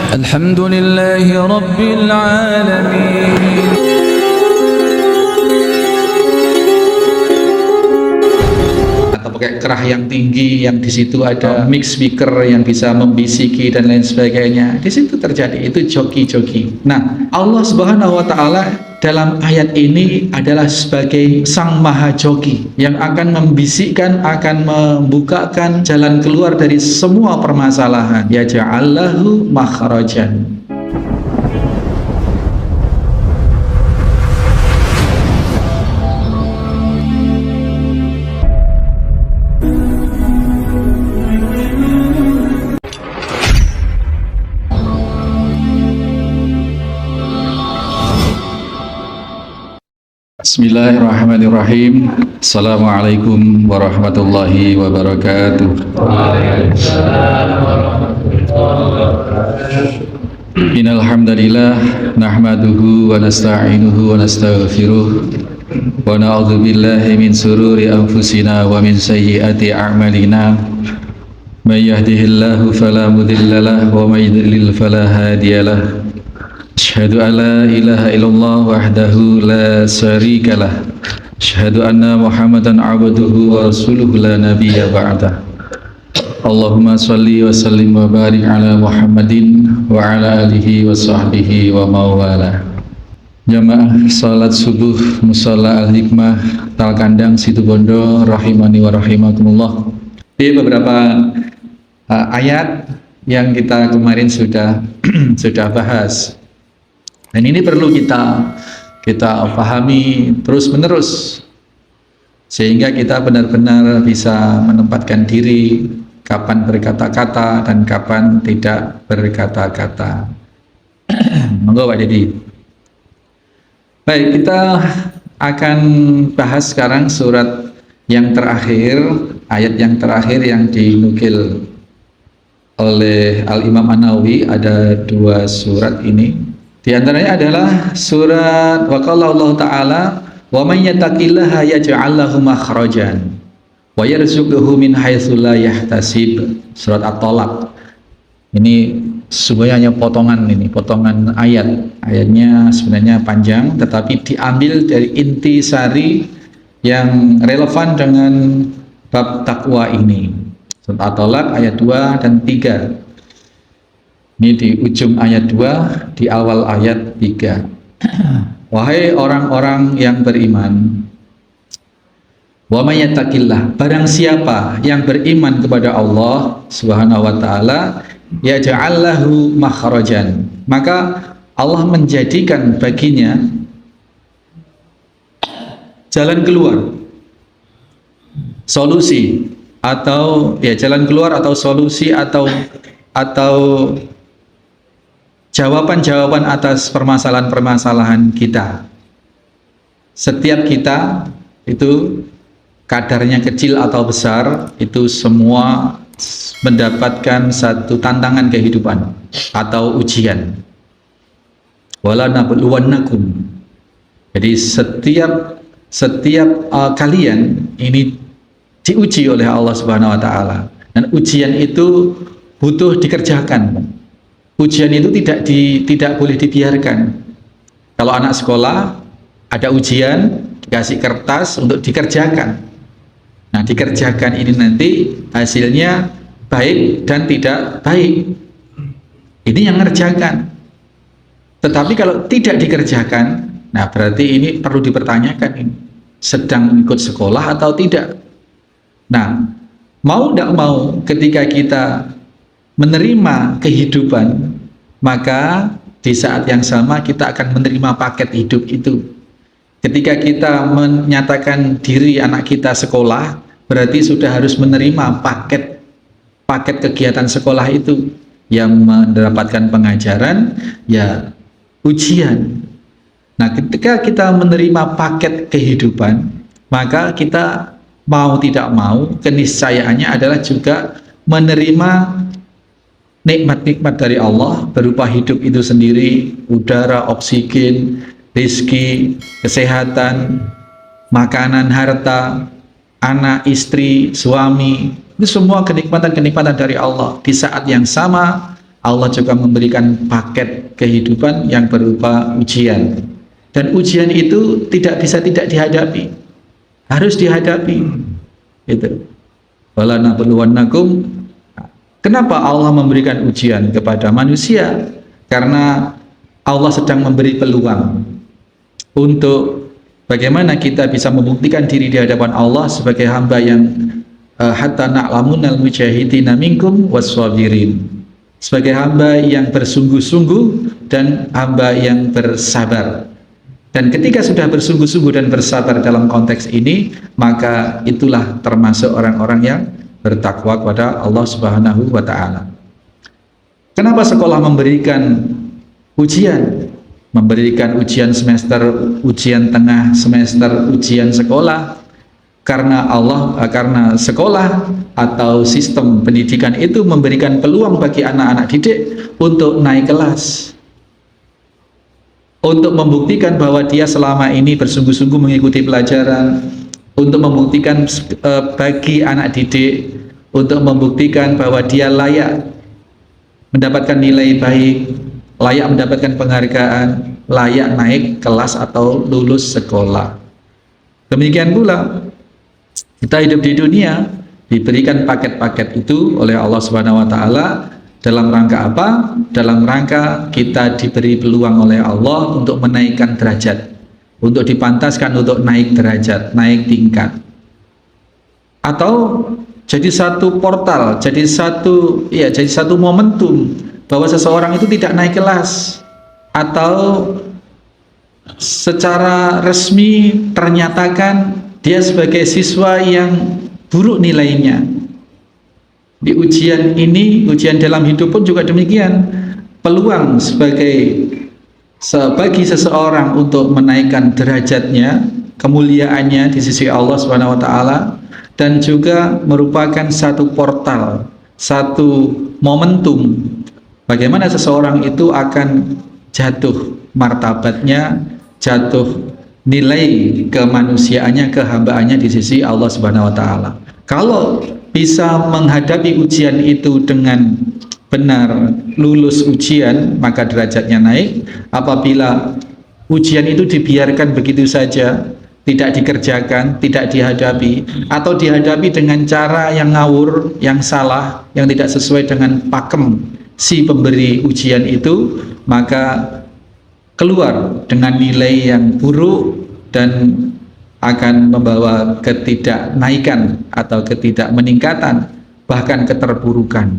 الحمد لله رب العالمين. Atau pakai kerah yang tinggi, yang di situ ada mix speaker yang bisa membisiki dan lain sebagainya. Di situ terjadi itu joki-joki. Nah, Allah Subhanahu wa taala dalam ayat ini adalah sebagai sang maha joki yang akan membisikkan, akan membukakan jalan keluar dari semua permasalahan. Ya ja'allahu makhrajan. Bismillahirrahmanirrahim. Assalamualaikum warahmatullahi wabarakatuh. Innal hamdalillah nahmaduhu wa nasta'inuhu wa nastaghfiruh wa na'udzu billahi min sururi anfusina wa min sayyiati a'malina. May yahdihillahu fala mudilla lahu wa may yudlil fala hadiyalah. Asyhadu an la ilaha illallah wahdahu la syarika lah. Asyhadu anna Muhammadan abduhu wa rasuluhu la nabiyya ba'dah. Allahumma shalli wa sallim wa barik ala Muhammadin wa ala alihi wa sahbihi wa mawala. Jamaah salat subuh Musholla Al-Hikmah Talkandang Situbondo rahimani wa rahimakumullah. Di beberapa ayat yang kita kemarin sudah bahas. Dan ini perlu kita pahami terus menerus sehingga kita benar-benar bisa menempatkan diri kapan berkata-kata dan kapan tidak berkata-kata. Monggo Pak Dedi. Baik, kita akan bahas sekarang surat yang terakhir, ayat yang terakhir yang dinukil oleh Al-Imam An-Nawawi. Ada dua surat ini. Di antaranya adalah surat wa qala Allah Ta'ala wa man yattaqillaha yaj'al lahu makhrajan wa yarzuqhu min haitsu la yahtasib. Surat At-Thalaq. Ini sebenarnya hanya potongan ayat. Ayatnya sebenarnya panjang tetapi diambil dari inti sari yang relevan dengan bab takwa ini. Surat At-Thalaq ayat 2 dan 3. Ini di ujung ayat 2, di awal ayat 3. Wahai orang-orang yang beriman, wa may yattaqillah, barang siapa yang beriman kepada Allah Subhanahu wa taala, yaj'al lahu makhrajan, maka Allah menjadikan baginya jalan keluar, solusi atau ya jalan keluar atau solusi atau jawaban-jawaban atas permasalahan-permasalahan kita. Setiap kita itu kadarnya kecil atau besar, itu semua mendapatkan satu tantangan kehidupan atau ujian. Wala nabluwannakum. Jadi setiap kalian ini diuji oleh Allah Subhanahu wa taala, dan ujian itu butuh dikerjakan. Ujian itu tidak boleh dibiarkan. Kalau anak sekolah ada ujian, dikasih kertas untuk dikerjakan. Nah, dikerjakan ini nanti hasilnya baik dan tidak baik. Ini yang ngerjakan. Tetapi kalau tidak dikerjakan, nah berarti ini perlu dipertanyakan ini. Sedang ikut sekolah atau tidak? Nah, mau tidak mau ketika kita menerima kehidupan, maka di saat yang sama kita akan menerima paket hidup itu. Ketika kita menyatakan diri anak kita sekolah, berarti sudah harus menerima paket kegiatan sekolah itu, yang mendapatkan pengajaran, ya ujian. Nah, ketika kita menerima paket kehidupan, maka kita mau tidak mau, keniscayaannya adalah juga menerima nikmat-nikmat dari Allah berupa hidup itu sendiri, udara, oksigen, rezeki, kesehatan, makanan, harta, anak, istri, suami. Itu semua kenikmatan-kenikmatan dari Allah. Di saat yang sama Allah juga memberikan paket kehidupan yang berupa ujian. Dan ujian itu tidak bisa tidak dihadapi, harus dihadapi. Itu. Wala nabluwannakum. Kenapa Allah memberikan ujian kepada manusia? Karena Allah sedang memberi peluang untuk bagaimana kita bisa membuktikan diri di hadapan Allah sebagai hamba yang hatta na'lamunal mujahidina minkum wassabirin, sebagai hamba yang bersungguh-sungguh dan hamba yang bersabar. Dan ketika sudah bersungguh-sungguh dan bersabar dalam konteks ini, maka itulah termasuk orang-orang yang bertakwa kepada Allah Subhanahu wa ta'ala. Kenapa sekolah memberikan ujian? Memberikan ujian semester, ujian tengah semester, ujian sekolah. Karena sekolah atau sistem pendidikan itu memberikan peluang bagi anak-anak didik untuk naik kelas, untuk membuktikan bahwa dia selama ini bersungguh-sungguh mengikuti pelajaran, untuk membuktikan bagi anak didik, untuk membuktikan bahwa dia layak mendapatkan nilai baik, layak mendapatkan penghargaan, layak naik kelas atau lulus sekolah. Demikian pula kita hidup di dunia diberikan paket-paket itu oleh Allah Subhanahu wa ta'ala dalam rangka apa? Dalam rangka kita diberi peluang oleh Allah untuk menaikkan derajat, untuk dipantaskan untuk naik derajat, naik tingkat, atau jadi satu portal, jadi satu momentum bahwa seseorang itu tidak naik kelas atau secara resmi ternyatakan dia sebagai siswa yang buruk nilainya. Di ujian ini, ujian dalam hidup pun juga demikian. Peluang bagi seseorang untuk menaikkan derajatnya, kemuliaannya di sisi Allah Subhanahu wa ta'ala, dan juga merupakan satu portal, satu momentum bagaimana seseorang itu akan jatuh martabatnya, jatuh nilai kemanusiaannya, kehambaannya di sisi Allah Subhanahu wa ta'ala. Kalau bisa menghadapi ujian itu dengan benar, lulus ujian, maka derajatnya naik. Apabila ujian itu dibiarkan begitu saja, tidak dikerjakan, tidak dihadapi, atau dihadapi dengan cara yang ngawur, yang salah, yang tidak sesuai dengan pakem si pemberi ujian itu, maka keluar dengan nilai yang buruk dan akan membawa ketidaknaikan atau ketidakmeningkatan, bahkan keterburukan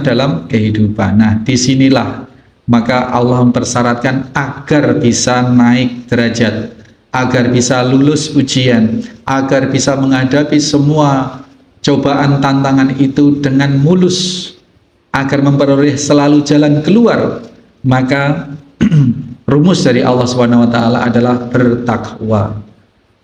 dalam kehidupan. Nah, disinilah maka Allah mempersyaratkan agar bisa naik derajat, agar bisa lulus ujian, agar bisa menghadapi semua cobaan tantangan itu dengan mulus, agar memperoleh selalu jalan keluar. Maka rumus dari Allah Subhanahu wa ta'ala adalah bertakwa.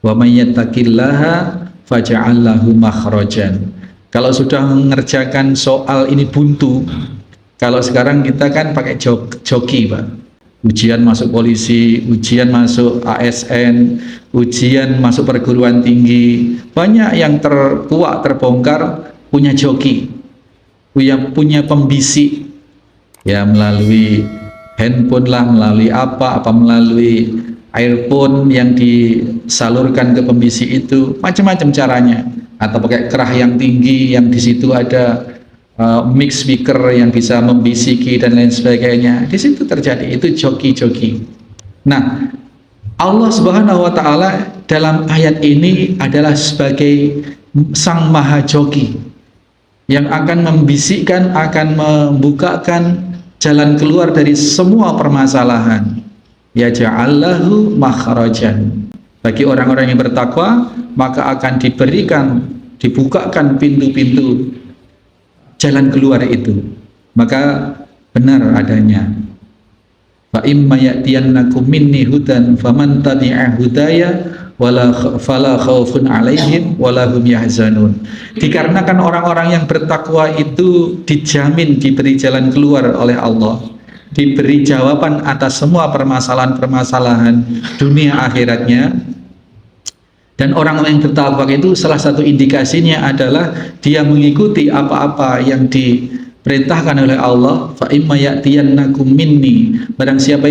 Wa may yattaqillaha faj'al lahu makhrajan. Kalau sudah mengerjakan soal ini buntu, kalau sekarang kita kan pakai joki, Pak. Ujian masuk polisi, ujian masuk ASN, ujian masuk perguruan tinggi, banyak yang terkuak, terbongkar, punya joki, punya pembisik, ya, melalui handphone lah, melalui apa melalui earphone yang disalurkan ke pembisik itu, macam-macam caranya, atau pakai kerah yang tinggi yang di situ ada mix speaker yang bisa membisiki dan lain sebagainya. Di situ terjadi itu joki-joki. Nah, Allah Subhanahu wa ta'ala dalam ayat ini adalah sebagai sang maha joki yang akan membisikkan, akan membukakan jalan keluar dari semua permasalahan. Ya ja'allahu makhrajan. Bagi orang-orang yang bertakwa, maka akan dibukakan pintu-pintu jalan keluar itu. Maka benar adanya. Fa imma ya'tiyannakum minni hudan faman tabi'a hudaya fala khaufun 'alaihim wala hum yahzanun. Dikarenakan orang-orang yang bertakwa itu dijamin diberi jalan keluar oleh Allah, diberi jawaban atas semua permasalahan-permasalahan dunia akhiratnya. Dan orang yang bertakwa itu salah satu indikasinya adalah dia mengikuti apa-apa yang diperintahkan oleh Allah, fa imma ya'tiyannakum minni, barang siapa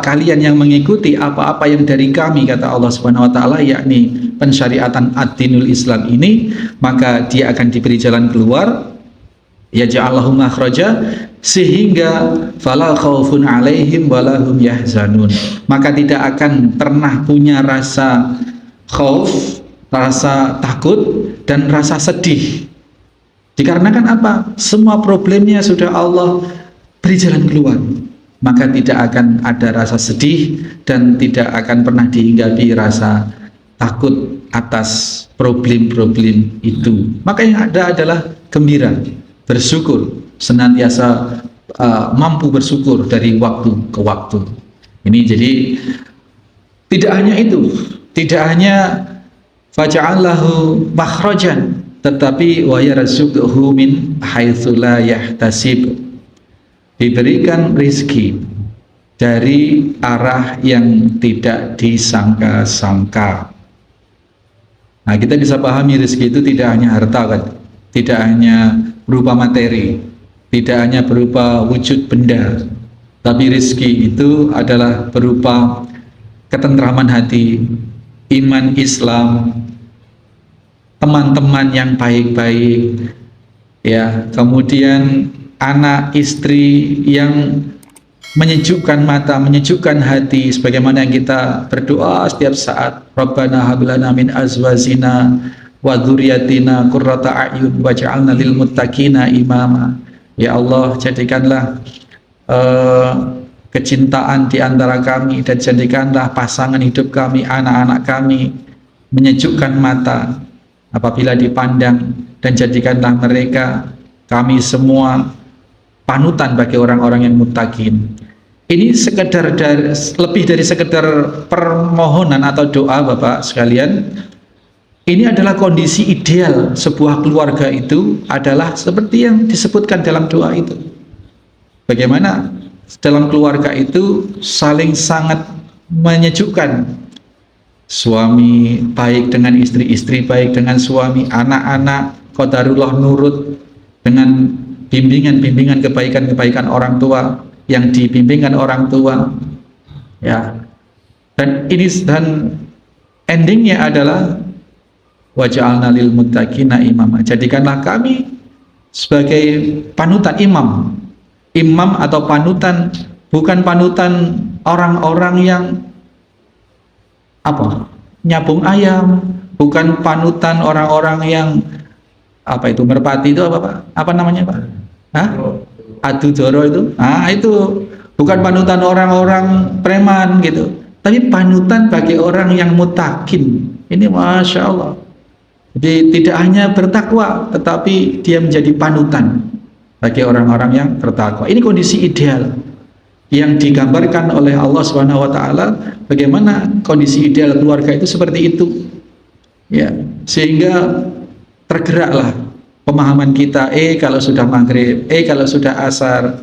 kalian yang mengikuti apa-apa yang dari kami, kata Allah Subhanahu wa taala, yakni pensyariatan ad-dinul Islam ini, maka dia akan diberi jalan keluar, yaj'allahu makhraja, sehingga fala khaufun 'alaihim walahum yahzanun, maka tidak akan pernah punya rasa khauf, rasa takut dan rasa sedih. Dikarenakan apa? Semua problemnya sudah Allah beri jalan keluar, maka tidak akan ada rasa sedih dan tidak akan pernah dihinggapi rasa takut atas problem-problem itu. Maka yang ada adalah gembira, bersyukur, senantiasa mampu bersyukur dari waktu ke waktu. Ini jadi tidak hanya itu, tidak hanya faja'allahu makhrajan, tetapi wa yarzuqhu min haitsu la yahtasib, diberikan rizki dari arah yang tidak disangka-sangka. Nah, kita bisa pahami rizki itu tidak hanya harta kan, tidak hanya berupa materi, tidak hanya berupa wujud benda, tapi rizki itu adalah berupa ketentraman hati, iman Islam, teman-teman yang baik-baik, ya, kemudian anak istri yang menyejukkan mata, menyejukkan hati, sebagaimana yang kita berdoa setiap saat, Rabbana hab lana min azwajina wa dzurriyyatina qurrata a'yun waj'alna lil muttaqina imama. Ya Allah, jadikanlah kecintaan di antara kami dan jadikanlah pasangan hidup kami, anak-anak kami menyejukkan mata apabila dipandang, dan jadikanlah mereka, kami semua, panutan bagi orang-orang yang muttaqin. Ini sekedar lebih dari sekedar permohonan atau doa, Bapak sekalian. Ini adalah kondisi ideal sebuah keluarga, itu adalah seperti yang disebutkan dalam doa itu. Bagaimana dalam keluarga itu saling sangat menyejukkan, suami baik dengan istri, istri baik dengan suami, anak-anak qadarullah nurut dengan bimbingan-bimbingan kebaikan-kebaikan orang tua yang dibimbingkan orang tua, ya. Dan endingnya adalah waj'alna lil muttaqina imama, jadikanlah kami sebagai panutan, imam atau panutan, bukan panutan orang-orang yang nyabung ayam, bukan panutan orang-orang yang merpati itu apa namanya Pak? Adu joro itu. Itu bukan panutan orang-orang preman gitu, tapi panutan bagi orang yang muttaqin. Ini Masya Allah. Jadi tidak hanya bertakwa, tetapi dia menjadi panutan bagi orang-orang yang bertakwa. Ini kondisi ideal yang digambarkan oleh Allah Subhanahu wa taala, bagaimana kondisi ideal keluarga itu seperti itu. Ya, sehingga tergeraklah pemahaman kita, kalau sudah maghrib, kalau sudah asar,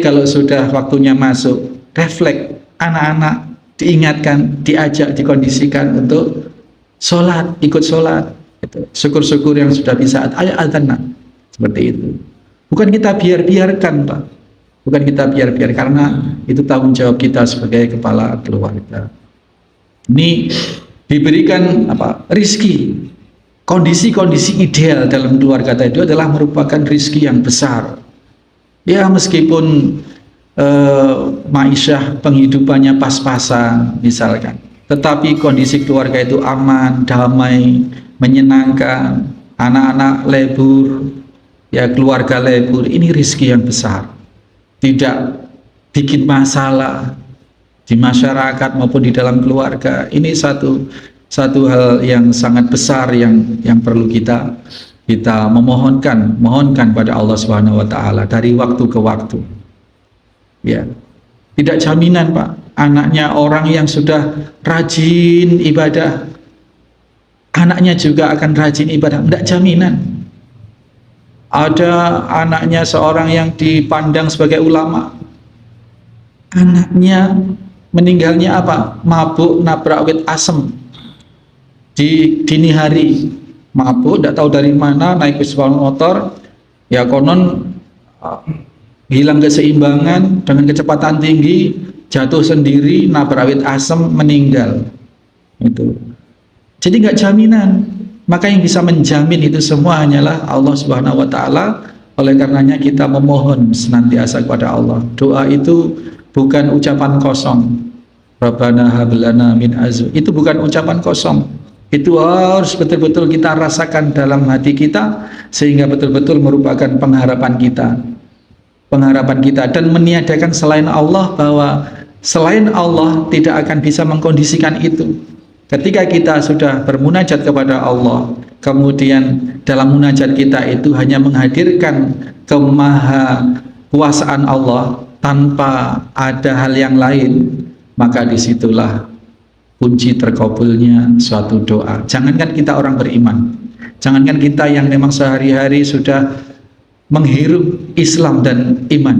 kalau sudah waktunya masuk, refleks, anak-anak diingatkan, diajak, dikondisikan untuk sholat, ikut sholat. Syukur-syukur yang sudah bisa, ayo adzan, seperti itu. Bukan kita biar-biarkan, Pak. Bukan kita biar-biar, karena itu tanggung jawab kita sebagai kepala keluarga. Ini diberikan rizki, kondisi-kondisi ideal dalam keluarga tadi itu adalah merupakan rizki yang besar. Ya, meskipun ma'isyah penghidupannya pas-pasan misalkan, tetapi kondisi keluarga itu aman, damai, menyenangkan, anak-anak lebur, ya, keluarga lebur, ini rizki yang besar. Tidak bikin masalah di masyarakat maupun di dalam keluarga. Ini satu hal yang sangat besar yang perlu kita mohonkan pada Allah Subhanahu wa taala dari waktu ke waktu. Ya. Tidak jaminan, Pak, anaknya orang yang sudah rajin ibadah, anaknya juga akan rajin ibadah. Tidak jaminan. Ada anaknya seorang yang dipandang sebagai ulama, anaknya meninggalnya mabuk, nabrak wit asem di dini hari, mabuk, tidak tahu dari mana, naik sepeda motor, Ya konon hilang keseimbangan dengan kecepatan tinggi, jatuh sendiri, nabrak awit asem, meninggal. Itu. Jadi nggak jaminan. Maka yang bisa menjamin itu semua hanyalah Allah Subhanahu wa taala. Oleh karenanya kita memohon senantiasa kepada Allah. Doa itu bukan ucapan kosong. Rabbana hab lana min azwajina. Itu bukan ucapan kosong. Itu harus betul-betul kita rasakan dalam hati kita sehingga betul-betul merupakan pengharapan kita. Pengharapan kita dan meniadakan selain Allah, bahwa selain Allah tidak akan bisa mengkondisikan itu. Ketika kita sudah bermunajat kepada Allah, kemudian dalam munajat kita itu hanya menghadirkan kemahakuasaan Allah tanpa ada hal yang lain, maka disitulah kunci terkabulnya suatu doa. Jangankan kita orang beriman, jangankan kita yang memang sehari-hari sudah menghirup Islam dan iman,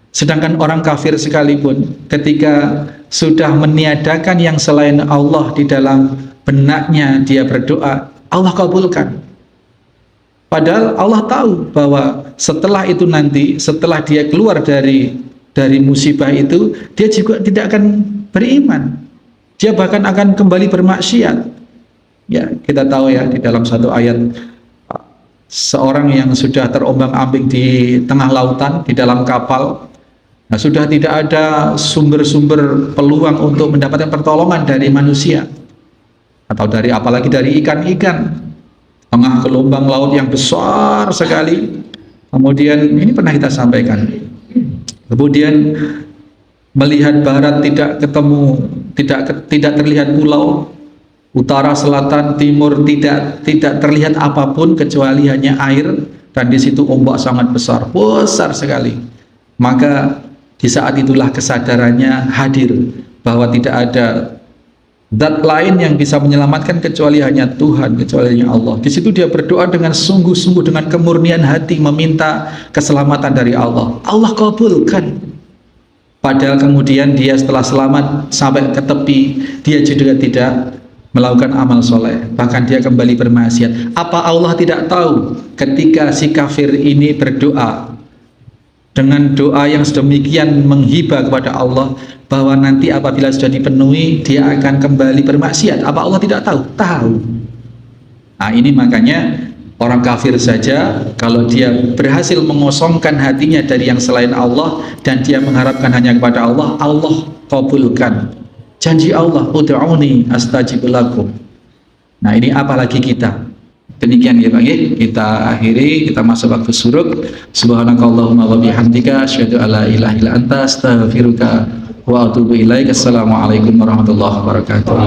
sedangkan orang kafir sekalipun ketika sudah meniadakan yang selain Allah di dalam benaknya, dia berdoa, Allah kabulkan. Padahal Allah tahu bahwa setelah itu nanti, setelah dia keluar dari musibah itu, dia juga tidak akan beriman. Dia bahkan akan kembali bermaksiat. Ya, kita tahu ya di dalam satu ayat, seorang yang sudah terombang-ambing di tengah lautan, di dalam kapal, nah, sudah tidak ada sumber-sumber peluang untuk mendapatkan pertolongan dari manusia atau dari apalagi dari ikan-ikan, tengah gelombang laut yang besar sekali. Kemudian ini pernah kita sampaikan, kemudian melihat barat tidak ketemu, tidak terlihat pulau, utara, selatan, timur tidak terlihat apapun kecuali hanya air, dan di situ ombak sangat besar sekali. Maka di saat itulah kesadarannya hadir bahwa tidak ada zat lain yang bisa menyelamatkan kecuali hanya Tuhan, kecuali hanya Allah. Di situ dia berdoa dengan sungguh-sungguh, dengan kemurnian hati, meminta keselamatan dari Allah. Allah kabulkan. Padahal kemudian dia setelah selamat sampai ke tepi, dia juga tidak melakukan amal soleh, bahkan dia kembali bermaksiat. Apa Allah tidak tahu ketika si kafir ini berdoa dengan doa yang sedemikian menghibah kepada Allah, bahwa nanti apabila sudah dipenuhi dia akan kembali bermaksiat? Apa Allah tidak tahu? Tahu. Nah, ini makanya orang kafir saja kalau dia berhasil mengosongkan hatinya dari yang selain Allah dan dia mengharapkan hanya kepada Allah, Allah kabulkan. Janji Allah, ud'uni astajib lakum. Nah, ini apalagi kita. Demikian ya Bang, kita akhiri, kita masuk waktu suruk. Subhanakallahumma wa bihamdika asyhadu alla ilaha illa anta astaghfiruka wa atubu ilaik. Assalamualaikum warahmatullahi wabarakatuh.